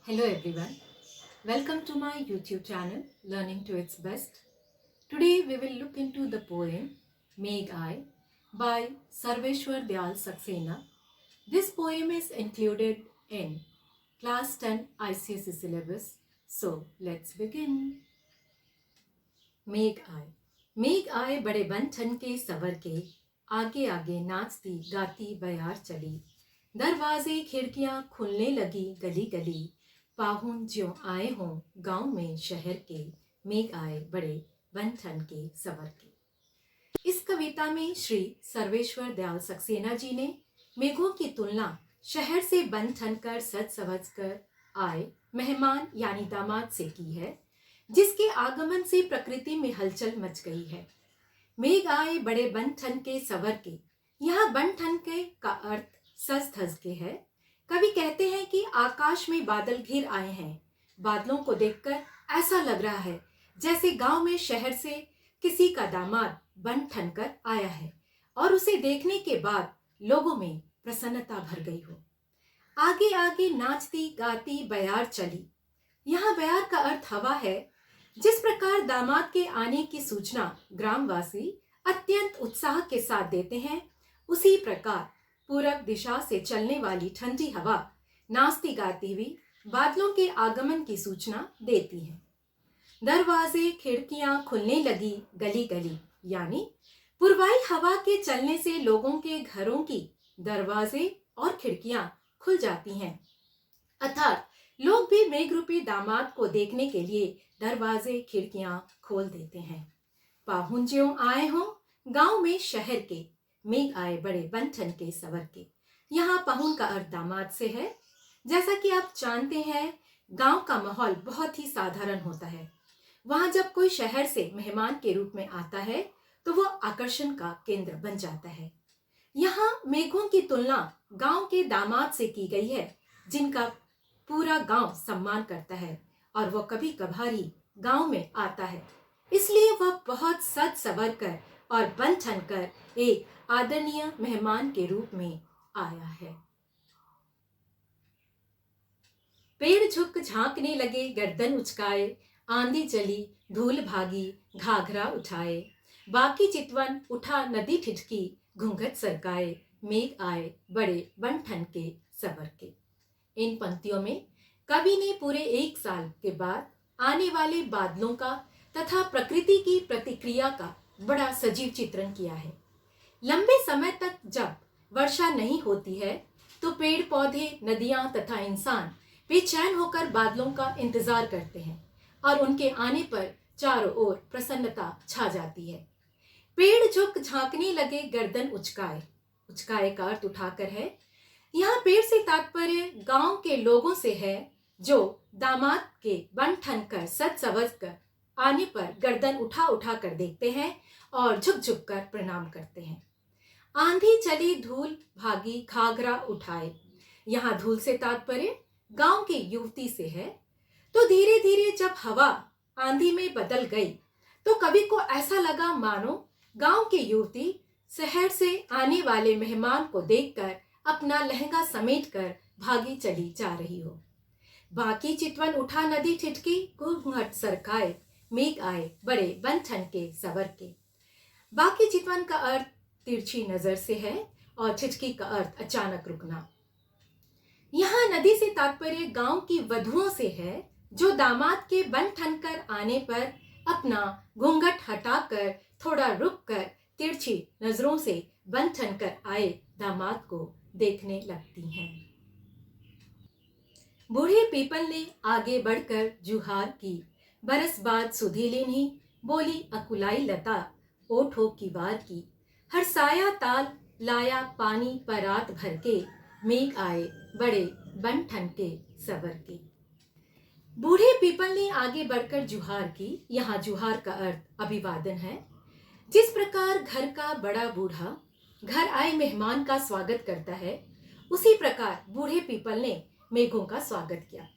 Hello everyone, welcome to my YouTube channel Learning to Its Best. Today we will look into the poem Megh Aaye by Sarveshwar Dayal Saxena. This poem is included in Class 10 ICSE syllabus. So let's begin. मेघ आए मेघ आए बड़े बन ठन के सवर के आगे आगे नाचती गाती बयार चली दरवाजे खिड़कियां खुलने लगी गली गली पाहुन ज्यों आए हों गांव में शहर के मेघ आए बड़े बन ठन के सवर के। इस कविता में श्री सर्वेश्वर दयाल सक्सेना जी ने मेघों की तुलना शहर से बन ठन कर सज सवज कर आए मेहमान यानी दामाद से की है, जिसके आगमन से प्रकृति में हलचल मच गई है। मेघ आए बड़े बन ठन के सवर के, यहाँ बन ठन के का अर्थ सज धज के है। कवि कहते हैं कि आकाश में बादल घिर आए हैं। बादलों को देखकर ऐसा लग रहा है जैसे गांव में शहर से किसी का दामाद बन ठन कर आया है और उसे देखने के बाद लोगों में प्रसन्नता भर गई हो। आगे आगे नाचती गाती बयार चली, यहाँ बयार का अर्थ हवा है। जिस प्रकार दामाद के आने की सूचना ग्रामवासी अत्यंत उत्साह के साथ देते हैं, उसी प्रकार पूरब दिशा से चलने वाली ठंडी हवा नाचती गाती हुई बादलों के आगमन की सूचना देती है। दरवाजे खिड़कियां खुलने लगी गली गली, यानी पूर्वाई हवा के चलने से लोगों के घरों की दरवाजे और खिड़कियां खुल जाती हैं, अर्थात लोग भी मेघ रूपी दामाद को देखने के लिए दरवाजे खिड़कियां खोल देते हैं। पाहुन ज्यों आए हों गांव में शहर के, मेघ आए बड़े बन ठन के सवर के। यहाँ पाहुन का अर्थ दामाद से है। जैसा कि आप जानते हैं, गांव का माहौल बहुत ही साधारण होता है। वहां जब कोई शहर से मेहमान के रूप में आता है तो वो आकर्षण का केंद्र बन जाता है। यहाँ मेघों की तुलना गांव के दामाद से की गई है, जिनका पूरा गांव सम्मान करता है और वो कभी कभारी गांव में आता है, इसलिए वह बहुत सज सवर कर और बन ठन कर एक आदरणीय मेहमान के रूप में आया है। पेड़ झुक झांकने लगे गर्दन उचकाए, आंधी चली धूल भागी घाघरा उठाए, बाकी चितवन उठा नदी ठिठकी घूंघट सरकाए, मेघ आए बड़े बन ठन के सवर के। इन पंक्तियों में कवि ने पूरे एक साल के बाद आने वाले बादलों का तथा प्रकृति की प्रतिक्रिया का बड़ा सजीव चित्रण किया है। लंबे समय तक जब वर्षा नहीं होती है तो पेड़ पौधे, नदियां तथा इंसान बेचैन होकर बादलों का इंतजार करते हैं और उनके आने पर चारों ओर प्रसन्नता छा जाती है। पेड़ झुक झांकने लगे गर्दन उचकाए, उचकाए का अर्थ उठाकर है। यहाँ पेड़ से तात्पर्य गांव के लोगों से है, जो दामाद के बन ठन कर सज सवज कर आने पर गर्दन उठा उठा कर देखते हैं और झुक झुक कर प्रणाम करते हैं। आंधी चली धूल भागी घाघरा उठाए, यहाँ धूल से तात्पर्य गांव की युवती से है। तो धीरे धीरे जब हवा आंधी में बदल गई तो कवि को ऐसा लगा मानो गांव की युवती शहर से आने वाले मेहमान को देखकर अपना लहंगा समेटकर भागी चली जा रही हो। बाकी चितवन उठा नदी ठिठकी घूंघट सरकाए, मेघ आए बड़े बन ठन के सवर के। बाकी चितवन का अर्थ तिरछी नजर से है और ठिठकी का अर्थ अचानक रुकना। यहाँ नदी से तात्पर्य गांव की वधुओं से है, जो दामाद के बन ठन कर आने पर अपना घूंघट हटाकर थोड़ा रुक कर तिरछी नजरों से बन ठन कर आए दामाद को देखने लगती हैं। बूढ़े पीपल ने आगे बढ़कर जुहार की, बरस बाद सुधी लेनी बोली अकुलाई लता, ओठों की वार की, हरसाया ताल लाया पानी परात भर के, मेघ आए बड़े बन ठन के सवर के। बूढ़े पीपल ने आगे बढ़कर जुहार की, यहाँ जुहार का अर्थ अभिवादन है। जिस प्रकार घर का बड़ा बूढ़ा घर आए मेहमान का स्वागत करता है, उसी प्रकार बूढ़े पीपल ने मेघों का स्वागत किया।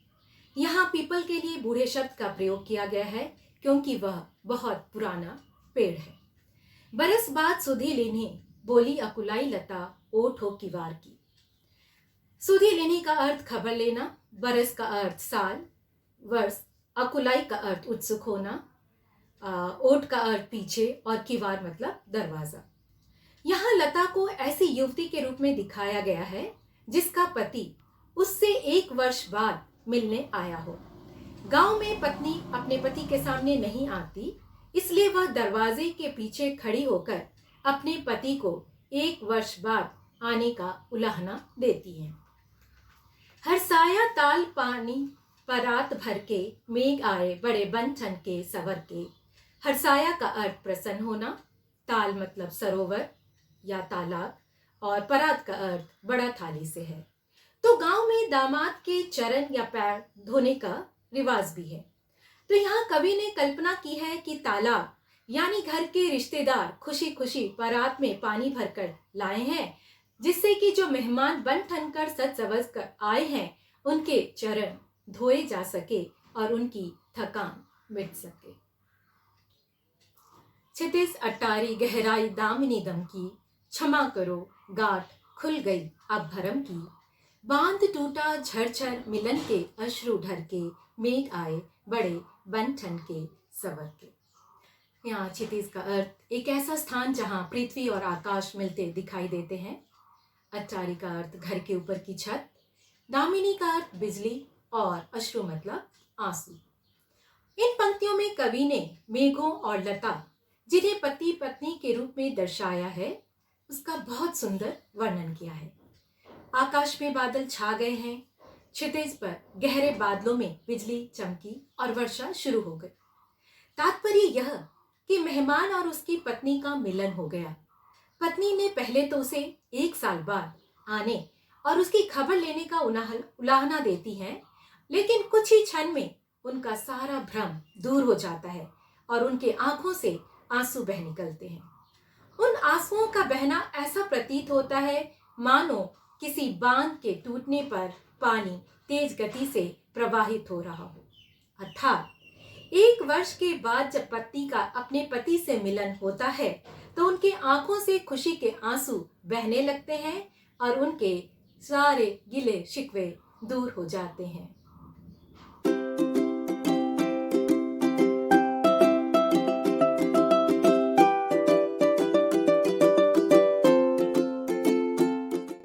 यहाँ पीपल के लिए बूढ़े शब्द का प्रयोग किया गया है क्योंकि वह बहुत पुराना पेड़ है। बरस बाद सुधी लेनी बोली अकुलाई लता, ओठों की वार की। सुधी लेनी का अर्थ खबर लेना। बरस का अर्थ साल, वर्ष, अकुलाई का अर्थ उत्सुक होना, ओट का अर्थ पीछे और किवार मतलब दरवाजा। यहाँ लता को ऐसी युवती के रूप में दिखाया गया है जिसका पति उससे 1 वर्ष बाद मिलने आया हो। गांव में पत्नी अपने पति के सामने नहीं आती, इसलिए वह दरवाजे के पीछे खड़ी होकर अपने पति को 1 वर्ष बाद आने का उलाहना देती है। हरसाया ताल पानी परात भर के, मेघ आए बड़े बन ठन के सवर के। हरसाया का अर्थ प्रसन्न होना, ताल मतलब सरोवर या तालाब, और परात का अर्थ बड़ा थाली से है। तो गांव में दामाद के चरण या पैर धोने का रिवाज भी है। तो यहाँ कवि ने कल्पना की है कि तालाब यानी घर के रिश्तेदार खुशी खुशी परात में पानी भरकर लाए हैं, जिससे कि जो मेहमान बन ठन कर सज सवज कर आए हैं उनके चरण धोए जा सके और उनकी थकान मिट सके। छितिस अटारी गहराई दामिनी दम की, क्षमा करो गांठ खुल गई अब भरम की। बांध टूटा झरझर मिलन के अश्रु ढर के, मेघ आए बड़े बन ठन के सवर के। यहाँ क्षितिज का अर्थ एक ऐसा स्थान जहाँ पृथ्वी और आकाश मिलते दिखाई देते हैं। अटारी का अर्थ घर के ऊपर की छत, दामिनी का अर्थ बिजली और अश्रु मतलब आंसू। इन पंक्तियों में कवि ने मेघों और लता जिन्हें पति पत्नी के रूप में दर्शाया है उसका बहुत सुंदर वर्णन किया है। आकाश में बादल छा गए हैं, क्षितिज पर गहरे बादलों में बिजली चमकी और वर्षा शुरू हो गई। तात्पर्य यह कि मेहमान और उसकी पत्नी का मिलन हो गया। पत्नी ने पहले तो उसे 1 साल बाद आने और उसकी खबर लेने का उलाहना देती है, लेकिन कुछ ही क्षण में उनका सारा भ्रम दूर हो जाता है और उनके आंखों से आंसू बह निकलते हैं। उन आंसुओं का बहना ऐसा प्रतीत होता है मानो किसी बांध के टूटने पर पानी तेज गति से प्रवाहित हो रहा हो। अर्थात 1 वर्ष के बाद जब पत्नी का अपने पति से मिलन होता है तो उनके आंखों से खुशी के आंसू बहने लगते हैं और उनके सारे गिले शिकवे दूर हो जाते हैं।